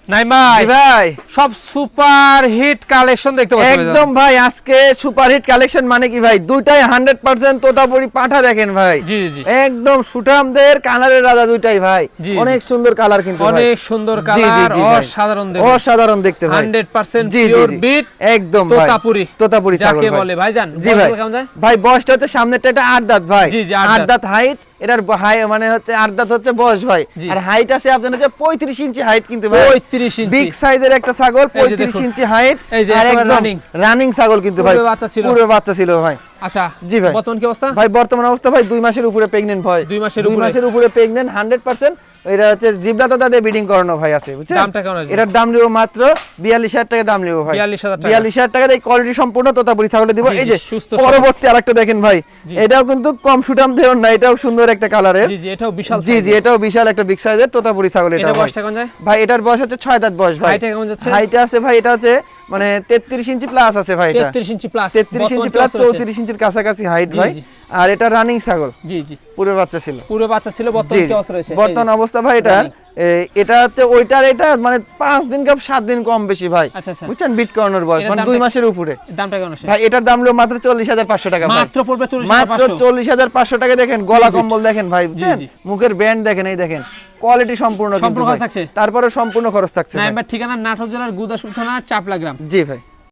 নাই ভাই ভাই সব সুপার হিট কালেকশন দেখতে পাচ্ছেন একদম ভাই আজকে সুপার হিট কালেকশন মানে কি ভাই দুইটাই 100% তোতাপুরি পাঠা দেখেন ভাই জি জি একদম সুঠামদের কালারের রাজা দুইটাই ভাই অনেক সুন্দর কালার কিন্তু ভাই অনেক সুন্দর কালার অসাধারণ দেখতে অসাধারণ দেখতে ভাই 100% পিওর বিট একদম ভাই তোতাপুরি ছাগল যাকে বলে ভাইজান জি ভাই ভাই বয়সটা হচ্ছে সামনেরটা এটা 8 দাঁত ভাই 8 দাঁত হাইট এটার হাই মানে হচ্ছে 8 দাঁত হচ্ছে বয়স ভাই আর হাইট আছে আপনাদের হচ্ছে 35 ইঞ্চি হাইট কিন্তু ভাই 35 ইঞ্চি বিগ সাইজের একটা ছাগল 35 ইঞ্চি হাইট আর একদম রানিং ছাগল কিন্তু ভাই পুরো বাচ্চা ছিল ভাই আচ্ছা জি ভাই বর্তমান কি অবস্থা ভাই বর্তমান অবস্থা ভাই 2 মাসের উপরে প্রেগন্যান্ট ভাই 2 মাসের উপরে প্রেগন্যান্ট 100% এটা হচ্ছে জিব্রাতা দাদা ব্রিডিং করানো ভাই আছে বুঝছেন দামটা কেমন আছে এটার দাম নিব মাত্র 42000 টাকা দাম নিব ভাই 42000 টাকা দিয়ে কোয়ালিটি সম্পূর্ণ তোতাপুরি ছাগলে দিব এই যে পরবর্তী আরেকটা দেখেন ভাই এটাও কিন্তু কম সুঠাম দেওয়ার না এটাও সুন্দর একটা কালারের জি জি এটাও বিশাল জি এটাও বিশাল একটা বিগ সাইজের তোতাপুরি ছাগল এটা বয়সটা কেমন যায় ভাই এটার বয়স হচ্ছে 6 দাঁত বয়স ভাই হাইট কেমন যাচ্ছে হাইট আছে ভাই এটা হচ্ছে মানে 33 ইঞ্চি প্লাস আছে ভাই এটা 33 ইঞ্চি প্লাস 33 ইঞ্চি প্লাস 34 ইঞ্চির কাছাকাছি হাইট ভাই আর এটা রানিং ছাগল জি জি পুরো বাচ্চা ছিল বর্তমান কি অবস্থা রয়েছে বর্তমান অবস্থা ভাই এটা হচ্ছে ওইটার এটা মানে 5 দিন কম 7 দিন কম বেশি ভাই বুঝছেন বিট কর্নার বয়স মানে 2 মাসের উপরে দামটা কেমন আছে ভাই এটার দাম হলো মাত্র 40500 টাকা মাত্র পড়বে 40500 মাত্র 40500 টাকা দেখেন গলা কম্বল দেখেন ভাই বুঝছেন মুখের ব্যান্ড দেখেন এই দেখেন কোয়ালিটি সম্পূর্ণ কিন্তু খরচ থাকছে তারপরে সম্পূর্ণ খরচ থাকছে নাম্বার ঠিকানা নাটোর জেলার গুদাসপুর থানা চাপলা গ্রাম জি ভাই